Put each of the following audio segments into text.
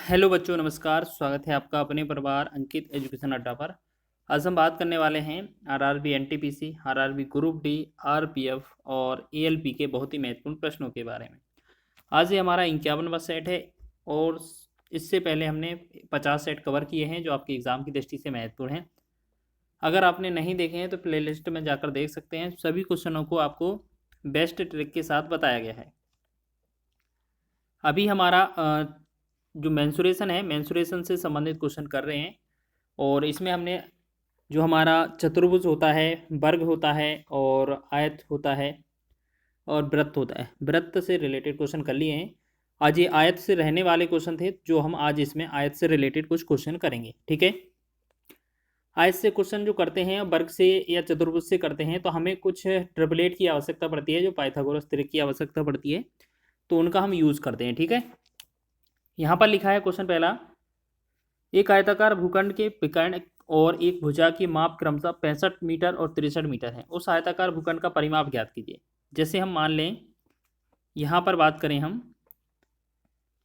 Hello बच्चों, नमस्कार। स्वागत है आपका अपने परिवार अंकित एजुकेशन अड्डा पर। आज हम बात करने वाले हैं RRB NTPC, RRB group D, RPF और एएलपी के बहुत ही महत्वपूर्ण प्रश्नों के बारे में। आज ये हमारा 51वां सेट है और इससे पहले हमने 50 सेट कवर किए हैं जो आपके एग्ज़ाम की दृष्टि से महत्वपूर्ण हैं। अगर आपने नहीं देखे हैं तो प्लेलिस्ट में जाकर देख सकते हैं। सभी क्वेश्चनों को आपको बेस्ट ट्रिक के साथ बताया गया है। अभी हमारा जो मेंसुरेशन है, मेंसुरेशन से संबंधित क्वेश्चन कर रहे हैं और इसमें हमने जो हमारा चतुर्भुज होता है, वर्ग होता है और आयत होता है और वृत्त होता है, वृत्त से रिलेटेड क्वेश्चन कर लिए हैं। आज ये आयत से रहने वाले क्वेश्चन थे जो हम आज इसमें आयत से रिलेटेड कुछ क्वेश्चन करेंगे। ठीक है, आयत से क्वेश्चन जो करते हैं वर्ग से या चतुर्भुज से करते हैं तो हमें कुछ ट्रिपलेट की आवश्यकता पड़ती है, जो पाइथागोरस त्रिक की आवश्यकता पड़ती है, तो उनका हम यूज़ करते हैं। ठीक है, यहाँ पर लिखा है क्वेश्चन पहला, एक आयताकार भूखंड के विकर्ण और एक भुजा की माप क्रमशः 65 मीटर और 63 मीटर है। उस आयताकार भूखंड का परिमाप ज्ञात कीजिए। जैसे हम मान लें, यहाँ पर बात करें हम,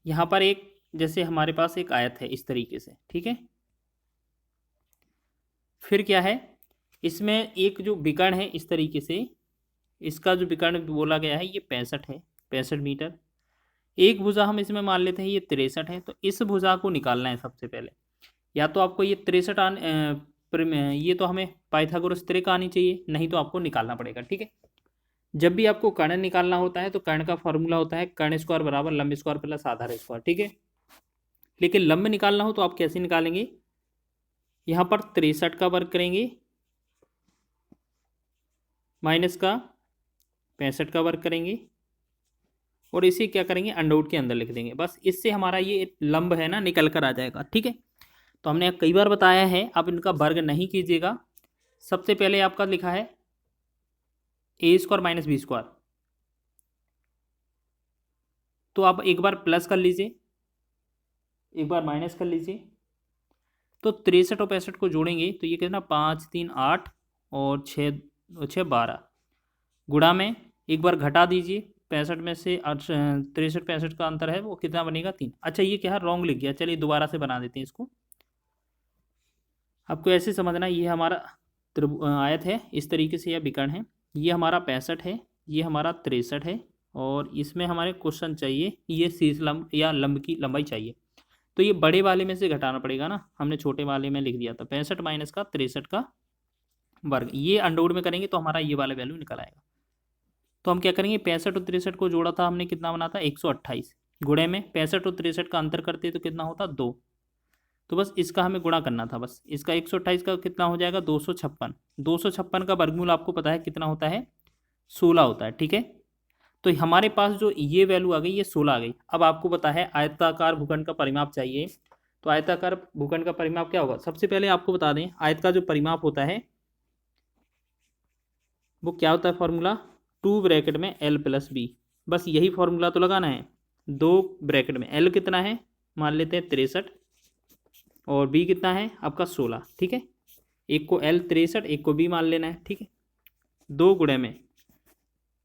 यहाँ पर एक, जैसे हमारे पास एक आयत है इस तरीके से। ठीक है, फिर क्या है, इसमें एक जो विकर्ण है इस तरीके से, इसका जो विकर्ण बोला गया है ये 65 है, 65 मीटर। एक भुजा हम इसमें मान लेते हैं ये 63 है, तो इस भुजा को निकालना है सबसे पहले। या तो आपको ये 63 ये तो हमें पाइथागोरस त्रिक आनी चाहिए, नहीं तो आपको निकालना पड़ेगा। ठीक है, जब भी आपको कर्ण निकालना होता है तो कर्ण का फॉर्मूला होता है कर्ण स्क्वायर बराबर लंब स्क्वायर प्लस आधार स्क्वायर। ठीक है, लेकिन लंब निकालना हो तो आप कैसे निकालेंगे, यहाँ पर 63 का वर्ग करेंगे माइनस का 65 का वर्ग करेंगे और इसे क्या करेंगे, अंडरवुड के अंदर लिख देंगे। बस इससे हमारा ये लंब है ना निकल कर आ जाएगा। ठीक है, तो हमने कई बार बताया है, अब इनका वर्ग नहीं कीजिएगा। सबसे पहले आपका लिखा है ए स्क्वायर माइनस बी स्क्वायर, तो आप एक बार प्लस कर लीजिए, एक बार माइनस कर लीजिए। तो 63 और 65 को जोड़ेंगे तो ये कितना, 5 3 8 और 6 6 12, गुणा में एक बार घटा दीजिए, 65 में से 63 65 का अंतर है वो कितना बनेगा, 3। अच्छा, ये क्या है, रॉन्ग लिख गया, चलिए दोबारा से बना देते हैं इसको। आपको ऐसे समझना, ये हमारा आयत है इस तरीके से, या विकर्ण है, ये हमारा 65 है, ये हमारा 63 है और इसमें हमारे क्वेश्चन चाहिए ये शीर्ष लंब या लंब की लंबाई चाहिए। तो ये बड़े वाले में से घटाना पड़ेगा ना, हमने छोटे वाले में लिख दिया था 65 माइनस का 63 का वर्ग, ये अंडरवुड में करेंगे तो हमारा ये वाला वैल्यू निकल आएगा। तो हम क्या करेंगे, 65 और 63 को जोड़ा था हमने, कितना बना था 128, गुणे में 65 और 63 का अंतर करते तो कितना होता 2, तो बस इसका हमें गुणा करना था। बस इसका 128 का कितना हो जाएगा 256, 256 का वर्गमूल आपको पता है कितना होता है, 16 होता है। ठीक है, तो हमारे पास जो ये वैल्यू आ गई ये 16 आ गई। अब आपको पता है आयताकार भूखंड का परिमाप चाहिए, तो आयताकार भूखंड का परिमाप क्या होगा, सबसे पहले आपको बता दें आयत का जो परिमाप होता है वो क्या होता है, फॉर्मूला 2 ब्रैकेट में L प्लस बी, बस यही फॉर्मूला तो लगाना है। 2 ब्रैकेट में L कितना है, मान लेते हैं 63 और बी कितना है आपका 16। ठीक है, एक को L 63 एक को बी मान लेना है। ठीक है, 2 गुणे में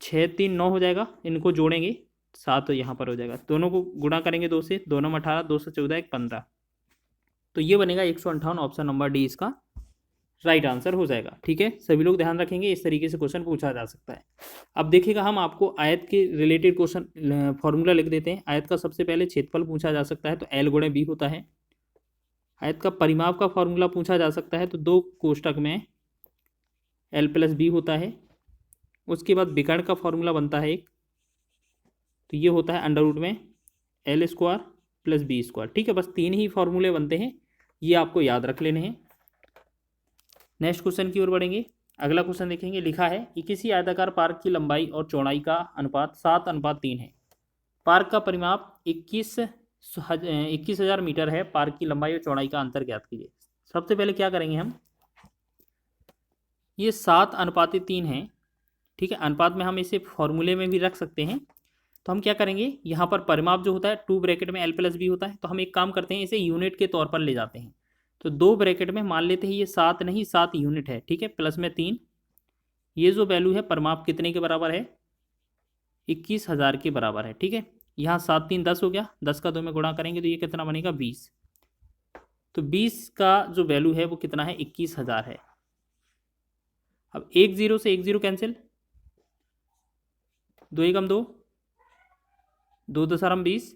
6 3 9 हो जाएगा, इनको जोड़ेंगे 7 यहाँ पर हो जाएगा, दोनों को गुणा करेंगे 2 से, 2 9 18, 2 से 14 1 15, तो ये बनेगा 158, ऑप्शन नंबर डी इसका राइट आंसर हो जाएगा। ठीक है, सभी लोग ध्यान रखेंगे, इस तरीके से क्वेश्चन पूछा जा सकता है। अब देखिएगा, हम आपको आयत के रिलेटेड क्वेश्चन फॉर्मूला लिख देते हैं। आयत का सबसे पहले क्षेत्रफल पूछा जा सकता है तो L गुणे बी होता है। आयत का परिमाप का फॉर्मूला पूछा जा सकता है तो 2 कोष्टक में L प्लस बी होता है। उसके बाद विकर्ण का फॉर्मूला बनता है एक, तो ये होता है अंडरवुड में L square plus B square. ठीक है, बस 3 ही फॉर्मूले बनते हैं, ये आपको याद रख लेने हैं। नेक्स्ट क्वेश्चन की ओर बढ़ेंगे। अगला क्वेश्चन देखेंगे, लिखा है कि किसी आयताकार पार्क की लंबाई और चौड़ाई का अनुपात 7:3 है। पार्क का परिमाप 21,000 मीटर है। पार्क की लंबाई और चौड़ाई का अंतर ज्ञात कीजिए। सबसे पहले क्या करेंगे हम, ये 7:3 है। ठीक है, अनुपात में हम इसे फॉर्मूले में भी रख सकते हैं। तो हम क्या करेंगे, यहाँ पर परिमाप जो होता है 2 ब्रैकेट में L प्लस बी होता है, तो हम एक काम करते हैं, इसे यूनिट के तौर पर ले जाते हैं। तो 2 ब्रैकेट में मान लेते हैं ये 7 नहीं 7 यूनिट है। ठीक है, प्लस में 3, ये जो वैल्यू है परिमाप कितने के बराबर है, 21,000 के बराबर है। ठीक है, यहाँ 7 3 10 हो गया, 10 का 2 में गुणा करेंगे तो ये कितना बनेगा 20। तो 20 का जो वैल्यू है वो कितना है 21,000 है। अब एक जीरो से एक जीरो कैंसिल, 2 एकम 2, 2 दशमलव 20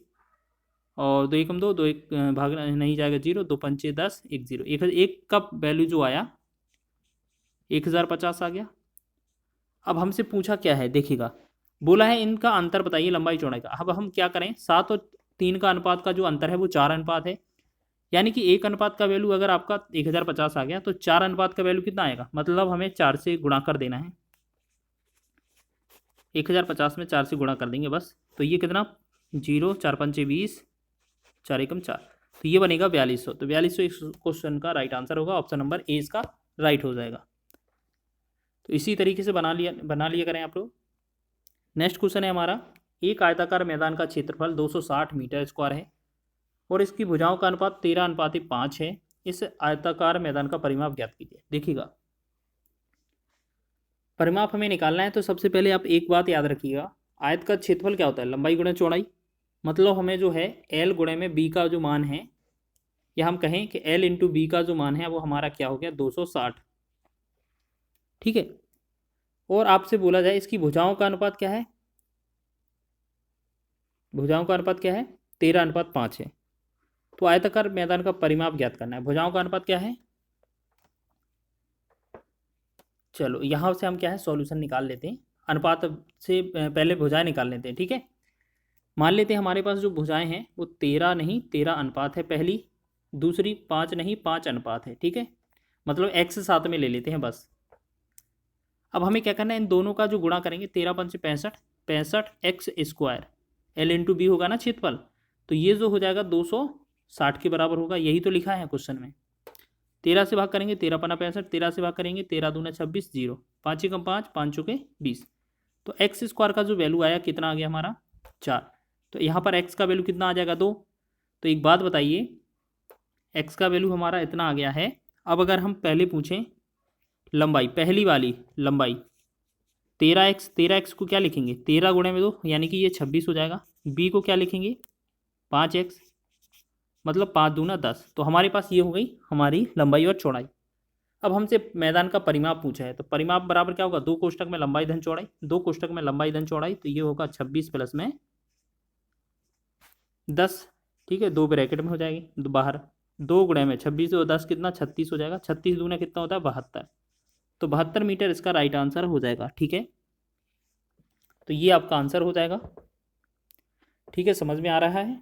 और 2 एकम 2, 2 एक भाग नहीं जाएगा जीरो, 2 पंचे 10, 1 जीरो, एक का वैल्यू जो आया 1050 आ गया। अब हमसे पूछा क्या है देखिएगा, बोला है इनका अंतर बताइए लंबाई चौड़ाई का। अब हम क्या करें, 7 और 3 का अनुपात का जो अंतर है वो 4 अनुपात है, यानी कि एक अनुपात का वैल्यू अगर आपका 1050 आ गया तो 4 अनुपात का वैल्यू कितना आएगा, मतलब हमें 4 से गुणा कर देना है। 1050 में 4 से गुणा कर देंगे बस, तो ये कितना 0 4 पंचे 20, 4 एकम 4, तो ये बनेगा 4200। तो 4200 इस क्वेश्चन का राइट आंसर होगा, ऑप्शन नंबर ए इसका राइट हो जाएगा। तो इसी तरीके से बना लिया करें आप लोग। नेक्स्ट क्वेश्चन है हमारा, एक आयताकार मैदान का क्षेत्रफल 260 मीटर स्क्वायर है और इसकी भुजाओं का अनुपात 13:5 है। इस आयताकार मैदान का परिमाप ज्ञात कीजिए। देखिएगा परिमाप हमें निकालना है तो सबसे पहले आप एक बात याद रखिएगा, आयत का क्षेत्रफल क्या होता है, लंबाई गुणा चौड़ाई। मतलब हमें जो है एल गुणे में बी का जो मान है, या हम कहें कि एल इंटू बी का जो मान है वो हमारा क्या हो गया 260, ठीक है। और आपसे बोला जाए इसकी भुजाओं का अनुपात क्या है, भुजाओं का अनुपात क्या है 13:5 है। तो आयताकार मैदान का परिमाप ज्ञात करना है, भुजाओं का अनुपात क्या है। चलो यहाँ से हम क्या है सॉल्यूशन निकाल लेते हैं, अनुपात से पहले भुजाएं निकाल लेते हैं, ठीक है। मान लेते हैं हमारे पास जो भुजाएं हैं वो 13 नहीं 13 अनुपात है पहली, दूसरी 5 नहीं 5 अनुपात है, ठीक है। मतलब x साथ में ले लेते हैं बस। अब हमें क्या करना है, इन दोनों का जो गुणा करेंगे 13 पंचे 65, 65 x², एल इंटू बी होगा ना क्षेत्रफल, तो ये जो हो जाएगा 260 के बराबर होगा, यही तो लिखा है क्वेश्चन में। 13 से भाग करेंगे 13 पन्ना 65, 13 से भाग करेंगे 13 दूना 26, 0 5 एकम 5, 5 चौके 20। तो x² का जो वैल्यू आया कितना आ गया हमारा 4। तो यहाँ पर x का वैल्यू कितना आ जाएगा 2। तो एक बात बताइए, x का वैल्यू हमारा इतना आ गया है। अब अगर हम पहले पूछें लंबाई, पहली वाली लंबाई 13x को क्या लिखेंगे 13 गुणे में 2, यानी कि ये 26 हो जाएगा। b को क्या लिखेंगे 5x, मतलब 5 दूना 10। तो हमारे पास ये हो गई हमारी लंबाई और चौड़ाई। अब हमसे मैदान का परिमाप पूछा है, तो परिमाप बराबर क्या होगा 2 कोष्टक में लंबाई धन चौड़ाई, 2 कोष्टक में लंबाई धन चौड़ाई, तो ये होगा 26 प्लस में 10, ठीक है। 2 ब्रैकेट में हो जाएगी बाहर, 2 गुणे में 26 और 10 कितना 36 हो जाएगा, 36 दूना कितना होता है 72। तो 72 मीटर इसका राइट आंसर हो जाएगा, ठीक है। तो ये आपका आंसर हो जाएगा, ठीक है। समझ में आ रहा है,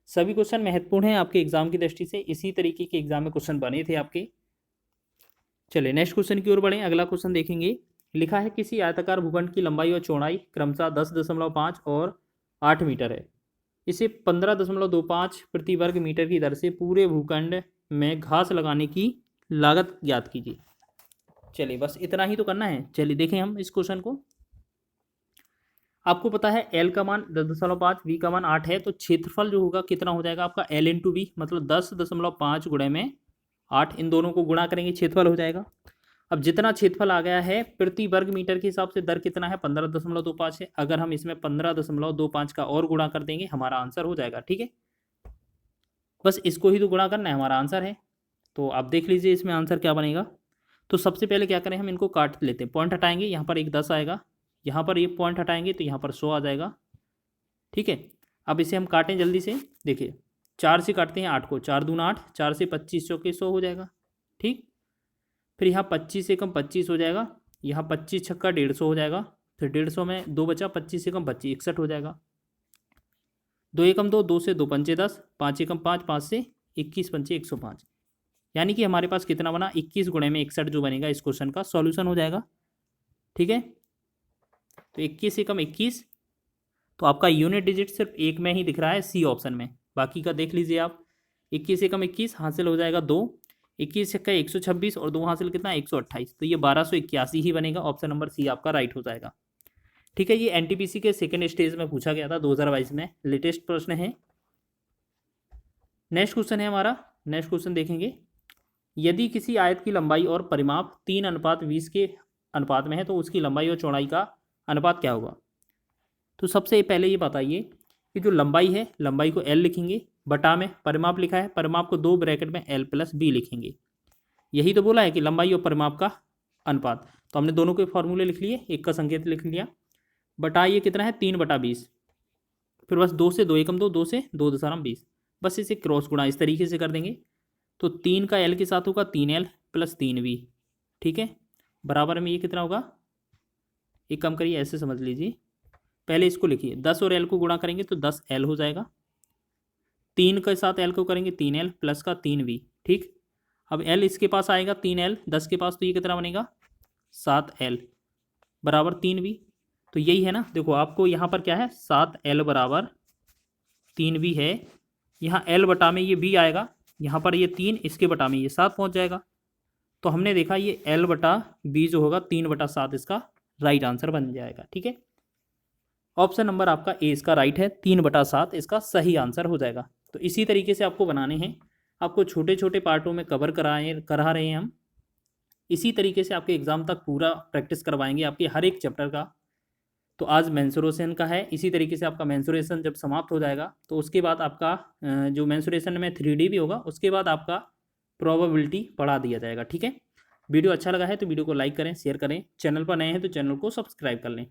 सभी क्वेश्चन महत्वपूर्ण हैं आपके एग्जाम की दृष्टि से, इसी तरीके के एग्जाम में क्वेश्चन बने थे आपके। चलिए नेक्स्ट क्वेश्चन की ओर बढ़ें। अगला क्वेश्चन देखेंगे, लिखा है किसी आयताकार भूखंड की लंबाई और चौड़ाई क्रमशः 10.5 और 8 मीटर है। इसे 15.25 प्रति वर्ग मीटर की दर से पूरे भूखंड में घास लगाने की लागत ज्ञात कीजिए। चलिए बस इतना ही तो करना है। चलिए देखें हम इस क्वेश्चन को। आपको पता है L का मान 10.5, V का मान 8 है, तो क्षेत्रफल जो होगा कितना हो जाएगा आपका L इंटू वी, मतलब 10.5 गुणे में 8, इन दोनों को गुणा करेंगे क्षेत्रफल हो जाएगा। अब जितना क्षेत्रफल आ गया है प्रति वर्ग मीटर के हिसाब से दर कितना है 15.25 है। अगर हम इसमें 15.25 का और गुणा कर देंगे हमारा आंसर हो जाएगा, ठीक है। बस इसको ही तो गुणा करना है, हमारा आंसर है। तो आप देख लीजिए इसमें आंसर क्या बनेगा। तो सबसे पहले क्या करें, हम इनको काट लेते हैं, पॉइंट हटाएंगे, यहाँ पर एक 10 आएगा, यहाँ पर ये पॉइंट हटाएंगे तो यहाँ पर 100 आ जाएगा, ठीक है। अब इसे हम काटें जल्दी से, देखिए 4 से काटते हैं 8 को, 4 दूना 8, 4 से 25 चौके 100 हो जाएगा, ठीक। फिर यहाँ 25 से कम 25 हो जाएगा, यहाँ 25 छक्का 150 हो जाएगा, फिर 150 में 2 बचा, 25 से कम 25 61 हो जाएगा। 2 एकम 2, 2 से 2 पंचे 10, 5 एकम 5, 5 से 21 पंचे 105, यानी कि हमारे पास कितना बना 21 गुणे में 61 जो बनेगा इस क्वेश्चन का सॉल्यूशन हो जाएगा, ठीक है। तो 21 एकम 21, तो आपका यूनिट डिजिट सिर्फ एक में ही दिख रहा है सी ऑप्शन में, बाकी का देख लीजिए आप। 21 एकम 21 हासिल हो जाएगा 2, 21 छक्का 126 और 2 हासिल कितना 128, तो ये 1281 ही बनेगा, ऑप्शन नंबर सी आपका राइट हो जाएगा, ठीक है। ये एनटीपीसी के सेकेंड स्टेज में पूछा गया था 2022 में, लेटेस्ट प्रश्न है। नेक्स्ट क्वेश्चन है हमारा, नेक्स्ट क्वेश्चन देखेंगे, यदि किसी आयत की लंबाई और परिमाप 3:20 के अनुपात में है तो उसकी लंबाई और चौड़ाई का अनुपात क्या होगा। तो सबसे पहले ये बताइए कि जो लंबाई है, लंबाई को L लिखेंगे, बटा में परिमाप लिखा है, परिमाप को 2 ब्रैकेट में L + B लिखेंगे। यही तो बोला है कि लंबाई और परिमाप का अनुपात। तो हमने दोनों के फॉर्मूले लिख लिए, एक का संकेत लिख लिया। बटा ये कितना है 3/20, फिर बस 2 से 2 एकम 2, 2 से 2 दशमलव 20, बस इसे क्रॉस गुणा इस तरीके से कर देंगे। तो 3 का L के साथ होगा 3L + 3V, ठीक है। बराबर में ये कितना होगा, एक कम करिए, ऐसे समझ लीजिए, पहले इसको लिखिए, 10 और L को गुणा करेंगे तो 10L हो जाएगा, 3 के साथ L को करेंगे 3L प्लस का 3V, ठीक। अब L इसके पास आएगा 3L, 10 के पास, तो ये कितना बनेगा 7L बराबर 3V। तो यही है ना, देखो आपको यहाँ पर क्या है 7L बराबर 3V है, यहाँ L बटा में ये V आएगा, यहाँ पर ये 3, इसके बटा में ये 7 पहुँच जाएगा। तो हमने देखा ये L बटा B जो होगा 3/7 इसका राइट आंसर बन जाएगा, ठीक है। ऑप्शन नंबर आपका ए इसका राइट है, 3/7 इसका सही आंसर हो जाएगा। तो इसी तरीके से आपको बनाने हैं, आपको छोटे छोटे पार्टों में कवर करा रहे हैं हम। इसी तरीके से आपके एग्जाम तक पूरा प्रैक्टिस करवाएंगे आपके हर एक चैप्टर का। तो आज मेंसुरेशन का है, इसी तरीके से आपका मेंसुरेशन जब समाप्त हो जाएगा तो उसके बाद आपका जो मेंसुरेशन में 3D भी होगा, उसके बाद आपका प्रोबेबिलिटी पढ़ा दिया जाएगा, ठीक है। वीडियो अच्छा लगा है तो वीडियो को लाइक करें, शेयर करें, चैनल पर नए हैं तो चैनल को सब्सक्राइब कर लें।